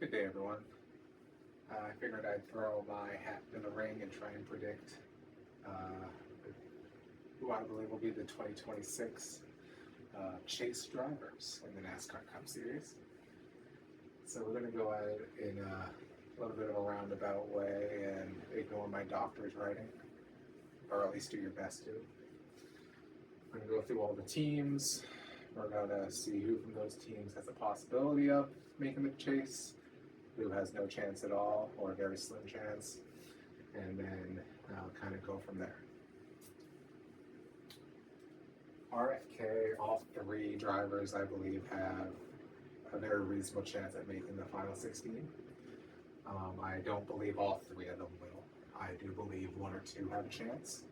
Good day, everyone. I figured I'd throw my hat in the ring and try and predict uh, who I believe will be the 2026 Chase drivers in the NASCAR Cup Series. So we're going to go at it in a little bit of a roundabout way and ignore my doctor's writing, or at least do your best to. We're going to go through all the teams. We're going to see who from those teams has a possibility of making the chase, who has no chance at all or a very slim chance, and then kind of go from there. RFK, all three drivers, I believe, have a very reasonable chance at making the final 16. I don't believe all three of them will. I do believe one or two have a chance.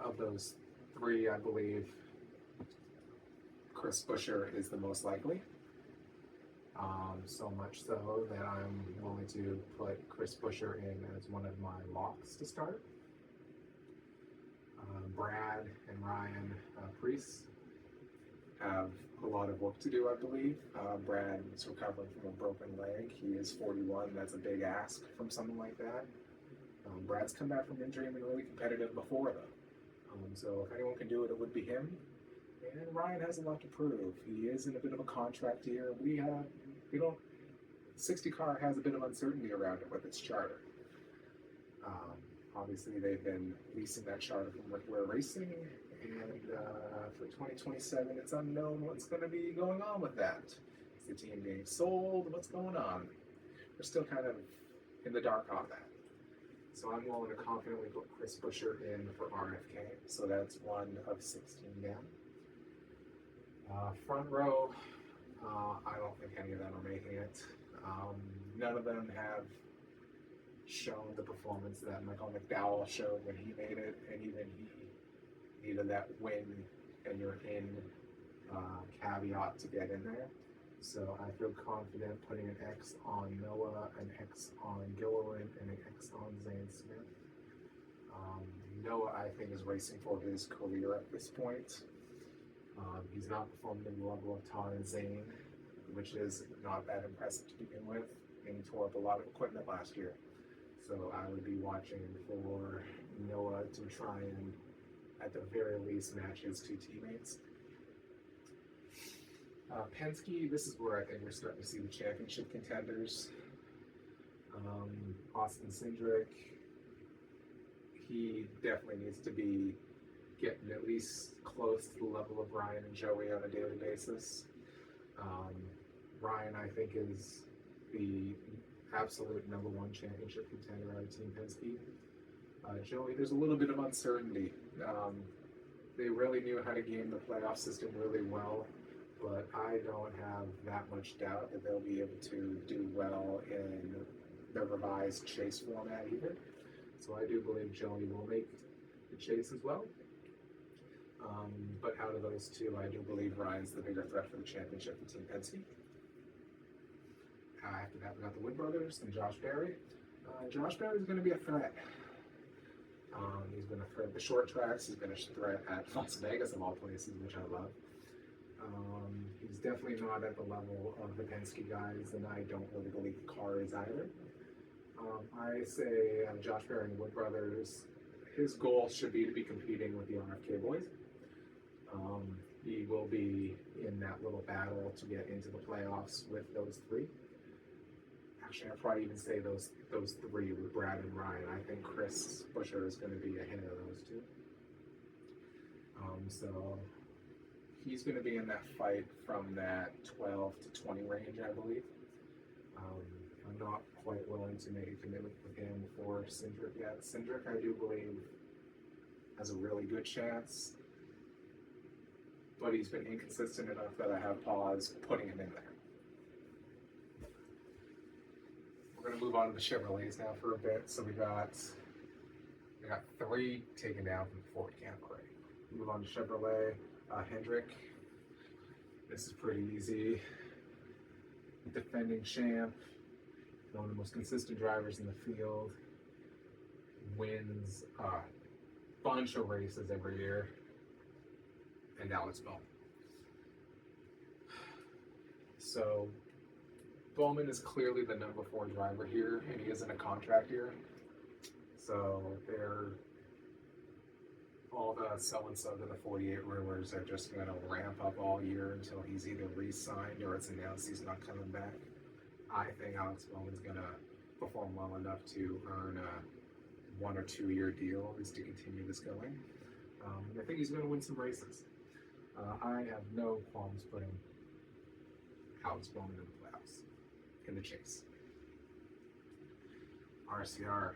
Of those three, I believe Chris Buescher is the most likely. So much so that I'm willing to put Chris Buescher in as one of my locks to start. Brad and Ryan Preece have a lot of work to do, I believe. Brad is recovering from a broken leg. He is 41. That's a big ask from someone like that. Brad's come back from injury and been really competitive before, though. So if anyone can do it, it would be him. And Ryan has a lot to prove. He is in a bit of a contract year. We don't. 60 car has a bit of uncertainty around it with its charter. Obviously, they've been leasing that charter from Ware Racing, and for 2027, it's unknown what's going to be going on with that. Is the team being sold? What's going on? We're still kind of in the dark on that. So I'm willing to confidently put Chris Buescher in for RFK. So that's one of 16 down. Front row, I don't think any of them are making it. None of them have shown the performance that Michael McDowell showed when he made it, and even he needed that win and you're in caveat to get in there. So I feel confident putting an X on Noah, an X on Gilliland, and an X on Zane Smith. Noah, I think, is racing for his career at this point. He's not performed in the level of Todd and Zane, which is not that impressive to begin with, and he tore up a lot of equipment last year. So I would be watching for Noah to try and, at the very least, match his two teammates. Penske, this is where I think we're starting to see the championship contenders. Austin Cindric, he definitely needs to be getting at least close to the level of Ryan and Joey on a daily basis. Ryan, I think, is the absolute number one championship contender out of Team Penske. Joey, there's a little bit of uncertainty. They really knew how to game the playoff system really well, but I don't have that much doubt that they'll be able to do well in the revised Chase format either. So I do believe Joey will make the Chase as well. But out of those two, I do believe Ryan's the bigger threat for the championship for Team Penske. After that, we got the Wood brothers and Josh Berry. Josh Berry is going to be a threat. He's been a threat at the short tracks. He's been a threat at Las Vegas, of all places, which I love. He's definitely not at the level of the Penske guys, and I don't really believe the car is either. I say Josh Berry and Wood brothers, his goal should be to be competing with the RFK boys. He will be in that little battle to get into the playoffs with those three. Actually, I'd probably even say those three with Brad and Ryan. I think Chris Buescher is going to be ahead of those two. So he's going to be in that fight from that 12 to 20 range, I believe. I'm not quite willing to make a commitment with him for Cindric yet. Cindric, I do believe, has a really good chance, but he's been inconsistent enough that I have pause putting him in there. We're going to move on to the Chevrolets now for a bit. So we got three taken down from the Ford camp already. Move on to Chevrolet. Hendrick. This is pretty easy. Defending champ, one of the most consistent drivers in the field. Wins a bunch of races every year. And Alex Bell. So Bowman is clearly the number 4 driver here, and he isn't a contract year. So they're all the so-and-so to the 48 rumors are just going to ramp up all year until he's either re-signed or it's announced he's not coming back. I think Alex Bowman's going to perform well enough to earn a 1 or 2 year deal, at least to continue this going. I think he's going to win some races. I have no qualms putting Alex Bowman in the playoffs, in the chase. RCR.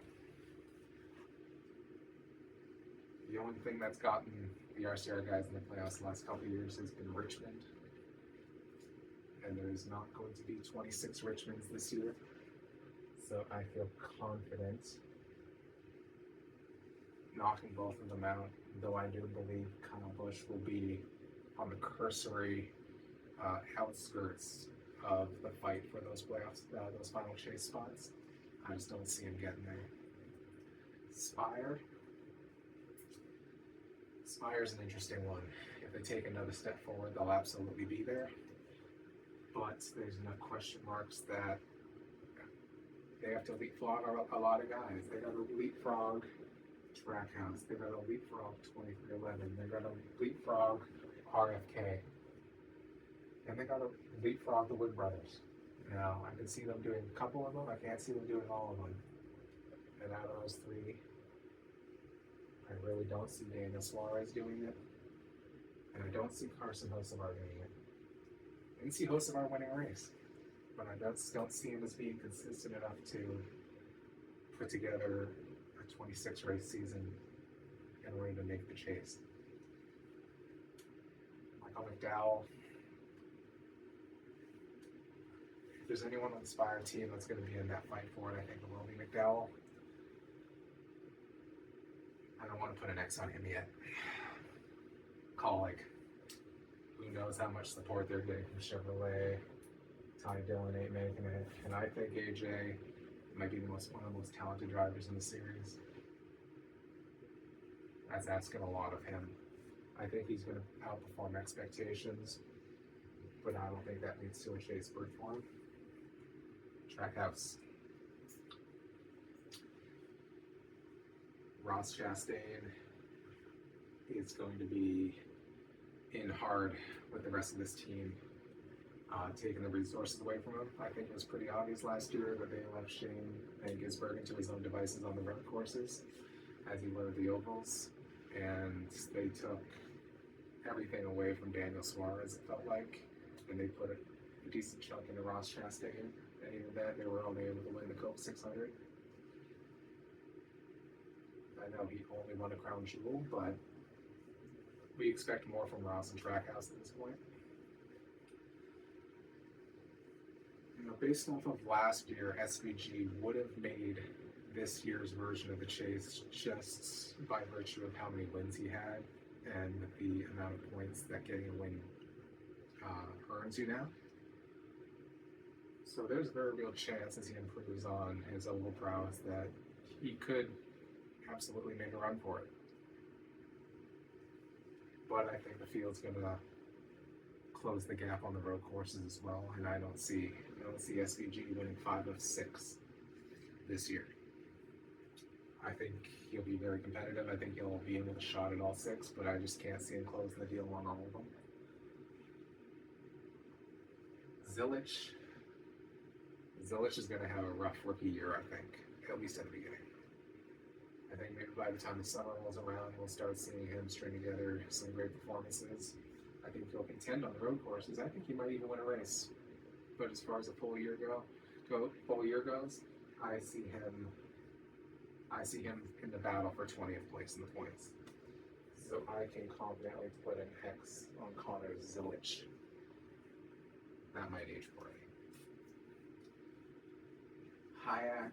The only thing that's gotten the RCR guys in the playoffs the last couple of years has been Richmond. And there's not going to be 26 Richmonds this year. So I feel confident knocking both of them out, though I do believe Kyle Busch will be on the cursory outskirts of the fight for those playoffs, those final chase spots. I just don't see him getting there. Spire's an interesting one. If they take another step forward, they'll absolutely be there. But there's enough question marks that they have to leapfrog a lot of guys. They got to leapfrog Trackhouse. They got to leapfrog 2311. They got to leapfrog RFK. And they got to leapfrog the Wood Brothers. Now, I can see them doing a couple of them. I can't see them doing all of them. And out of those 3, I really don't see Daniel Suarez doing it. And I don't see Carson Hocevar doing it. I can see Hocevar winning a race. But I just don't see him as being consistent enough to put together a 26 race season and ready to make the chase. Michael McDowell. If there's anyone on the Spire team that's going to be in that fight for it, I think it will be McDowell. I don't want to put an X on him yet. Collick. Who knows how much support they're getting from Chevrolet. Ty Dillon ain't making it. And I think AJ might be one of the most talented drivers in the series. That's asking a lot of him. I think he's going to outperform expectations, but I don't think that leads to a chase bird for him. Trackhouse. Ross Chastain is going to be in hard with the rest of this team, taking the resources away from him. I think it was pretty obvious last year that they left Shane Van Gisbergen to his own devices on the road courses as he led the ovals, and they took everything away from Daniel Suarez, it felt like, and they put a decent chunk into Ross Chastain, and even then they were only able to win the Coke 600. I know he only won a crown jewel, but we expect more from Ross and Trackhouse at this point. You know, based off of last year, SVG would have made this year's version of the chase just by virtue of how many wins he had and the amount of points that getting a win earns you now. So there's a very real chance as he improves on his oval prowess that he could absolutely make a run for it. But I think the field's going to close the gap on the road courses as well, and I don't see SVG winning 5 of 6 this year. I think he'll be very competitive. I think he'll be able to shot at all 6, but I just can't see him closing the deal on all of them. Zilich is going to have a rough rookie year, I think, at least at the beginning. I think maybe by the time the summer rolls around, we'll start seeing him string together some great performances. I think he'll contend on the road courses. I think he might even win a race. But as far as a full year goes, I see him in the battle for 20th place in the points. So I can confidently put an X on Connor Zilich. That might age poorly. Hayek.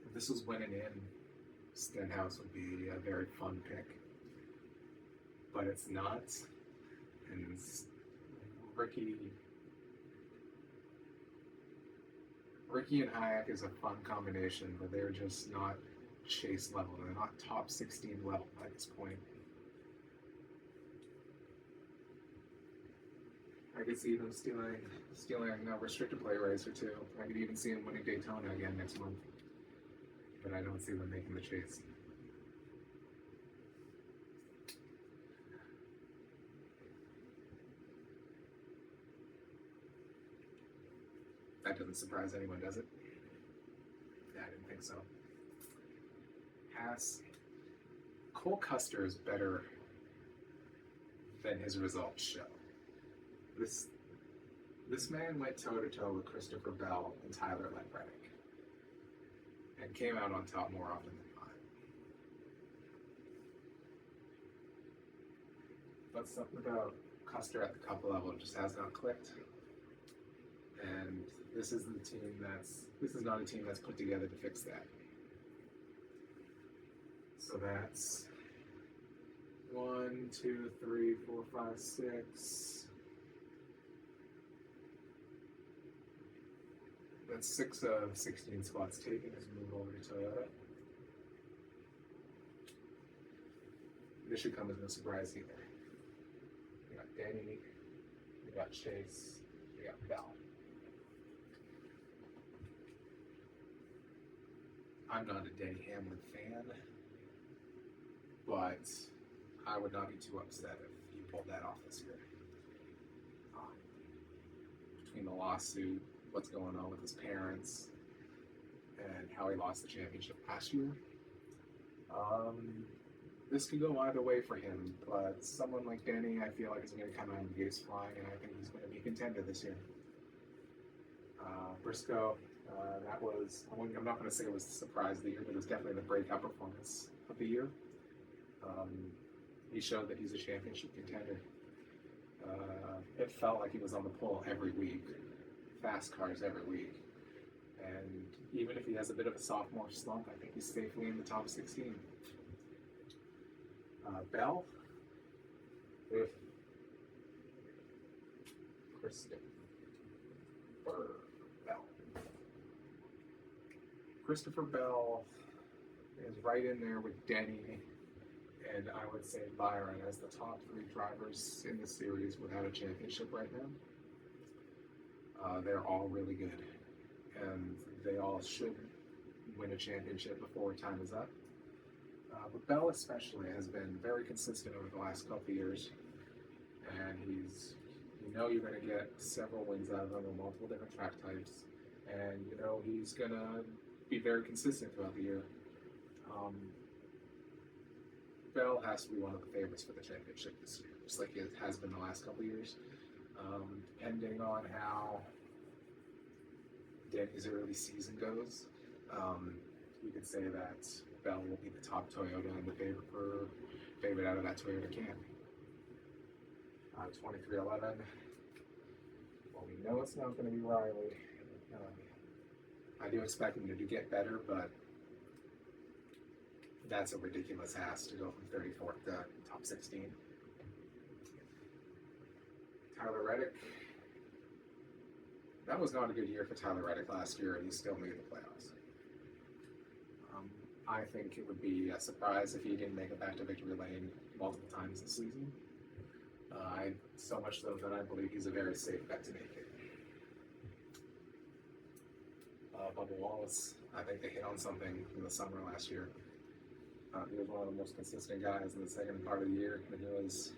If this was winning in, Stenhouse would be a very fun pick. But it's not. And Ricky and Hayek is a fun combination, but they're just not chase level. They're not top 16 level at this point. I could see them stealing a restricted play race or two. I could even see him winning Daytona again next month. But I don't see them making the Chase. That doesn't surprise anyone, does it? Yeah, I didn't think so. Cole Custer is better than his results show. This man went toe to toe with Christopher Bell and Tyler Reddick, and came out on top more often than not. But something about Custer at the Cup level just has not clicked. And this is not a team that's put together to fix that. So that's 1, 2, 3, 4, 5, 6. That's 6 of 16 spots taken as we move over to Toyota. This should come as no surprise either. We got Denny, we got Chase, we got Bell. I'm not a Denny Hamlin fan, but I would not be too upset if he pulled that off this year. Between the lawsuit, what's going on with his parents, and how he lost the championship last year, this could go either way for him. But someone like Denny, I feel like is going to come out of the gates flying, and I think he's going to be a contender this year. Briscoe. I'm not going to say it was the surprise of the year, but it was definitely the breakout performance of the year. He showed that he's a championship contender. It felt like he was on the pole every week, fast cars every week. And even if he has a bit of a sophomore slump, I think he's safely in the top 16. Bell, with Christopher Bell is right in there with Denny, and I would say Byron as the top 3 drivers in the series without a championship right now. They're all really good, and they all should win a championship before time is up. But Bell especially has been very consistent over the last couple of years, and you're going to get several wins out of him on multiple different track types, and he's going to be very consistent throughout the year. Bell has to be one of the favorites for the championship this year, just like it has been the last couple of years. Depending on how Denny's early season goes, you could say that Bell will be the top Toyota and the favorite out of that Toyota camp. 2311. Well, we know it's not going to be Riley. I do expect him to get better, but that's a ridiculous ask to go from 34th to top 16. Tyler Reddick. That was not a good year for Tyler Reddick last year, and he still made the playoffs. I think it would be a surprise if he didn't make it back to victory lane multiple times this season. So much so that I believe he's a very safe bet to make it. Bubba Wallace, I think they hit on something in the summer last year. He was one of the most consistent guys in the second part of the year, and he was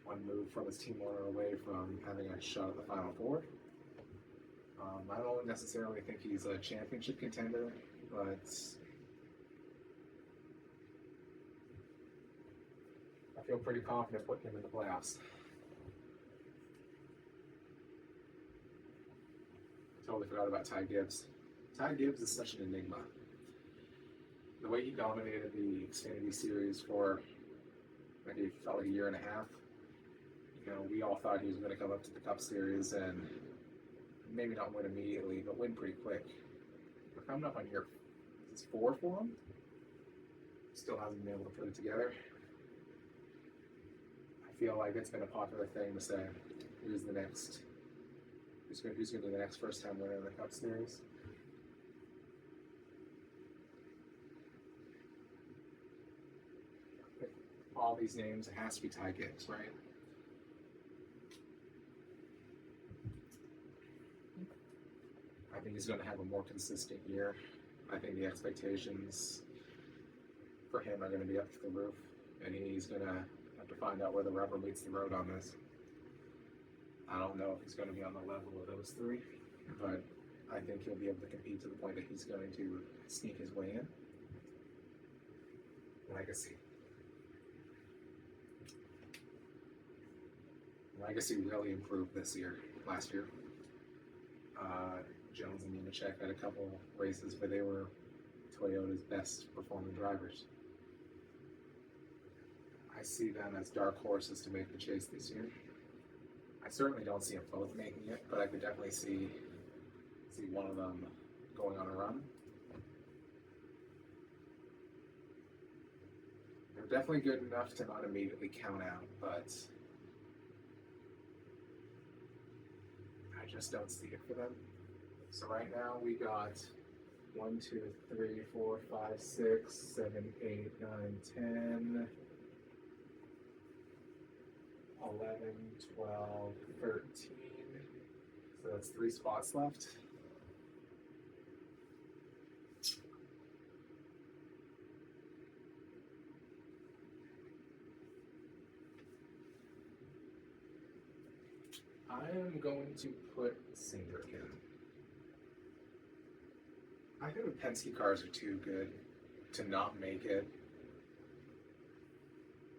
one move from his team owner away from having a shot at the Final Four. I don't necessarily think he's a championship contender, but I feel pretty confident putting him in the playoffs. Totally forgot about Ty Gibbs. Ty Gibbs is such an enigma. The way he dominated the Xfinity Series for, it felt like a year and a half. We all thought he was going to come up to the Cup Series and maybe not win immediately, but win pretty quick. We're coming up on year 4 for him. Still hasn't been able to put it together. I feel like it's been a popular thing to say, who's going to be the next first-time winner of the Cup Series. All these names, it has to be Ty Gibbs, right? think he's going to have a more consistent year. I think the expectations for him are going to be up to the roof, and he's going to have to find out where the rubber meets the road on this. I don't know if he's going to be on the level of those three, but I think he'll be able to compete to the point that he's going to sneak his way in. Legacy. Legacy really improved last year. Jones and Nemechek had a couple races where they were Toyota's best performing drivers. I see them as dark horses to make the chase this year. I certainly don't see them both making it, but I could definitely see one of them going on a run. They're definitely good enough to not immediately count out, but I just don't see it for them. So right now we got 1, 2, 3, 4, 5, 6, 7, 8, 9, 10, 11, 12, 13. So that's 3 spots left. I am going to put Cindric in. I think the Penske cars are too good to not make it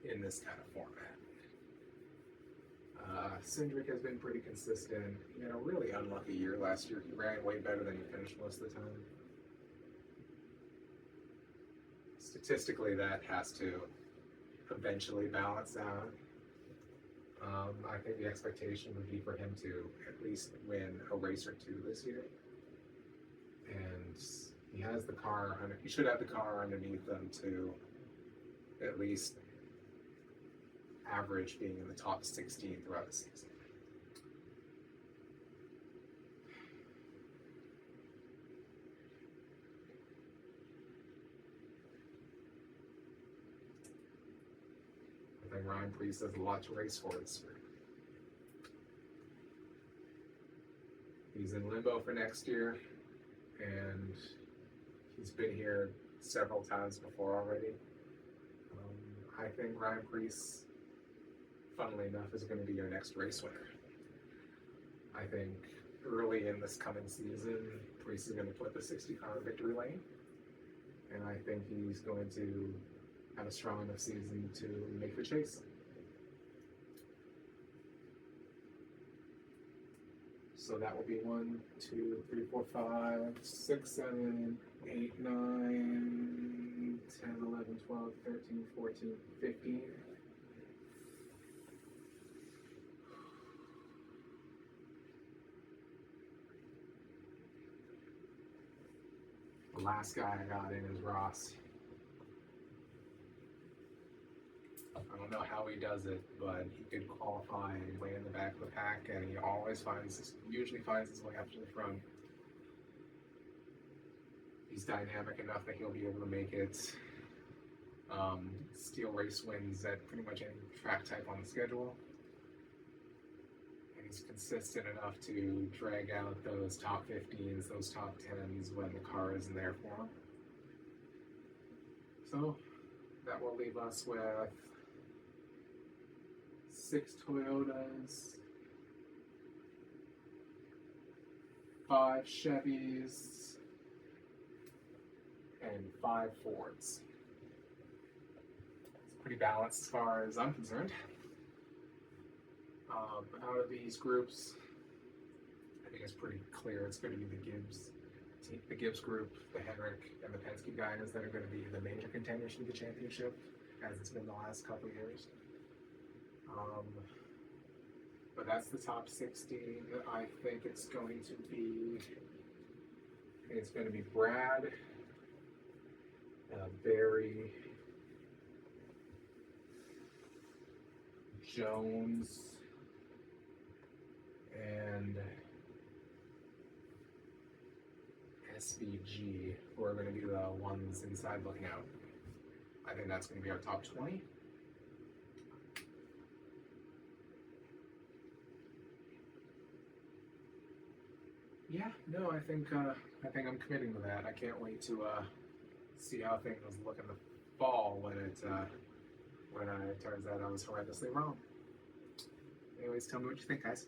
in this kind of format. Cindric has been pretty consistent. He had a really unlucky year last year. He ran way better than he finished most of the time. Statistically, that has to eventually balance out. I think the expectation would be for him to at least win a race or 2 this year. And he has the car, he should have the car underneath them to at least average being in the top 16 throughout the season. I think Ryan Preece has a lot to race for this year. He's in limbo for next year, and he's been here several times before already. I think Ryan Preece, funnily enough, is going to be your next race winner. I think early in this coming season, Preece is going to put the 60 car in victory lane, and I think he's going to have a strong enough season to make the chase. So that will be 1, 2, 3, 4, 5, 6, 7, 8, 9, 10, 11, 12, 13, 14, 15. The last guy I got in is Ross. I don't know how he does it, but he could qualify way in the back of the pack, and he usually finds his way up to the front. He's dynamic enough that he'll be able to make it. Steal race wins at pretty much any track type on the schedule. And he's consistent enough to drag out those top 15s, those top 10s when the car isn't there for him. So that will leave us with 6 Toyotas, 5 Chevys, and 5 Fords. It's pretty balanced as far as I'm concerned. Out of these groups, I think it's pretty clear it's going to be the Gibbs group, the Henrik, and the Penske guys that are going to be the major contenders for the championship, as it's been the last couple of years. But that's the top 16. I think it's going to be Brad, Barry, Jones, and SVG, who are going to be the ones inside looking out. I think that's going to be our top 20. yeah, no, I think I'm committing to that. I can't wait to see how things look in the fall when it turns out I was horrendously wrong. Anyways, tell me what you think, guys.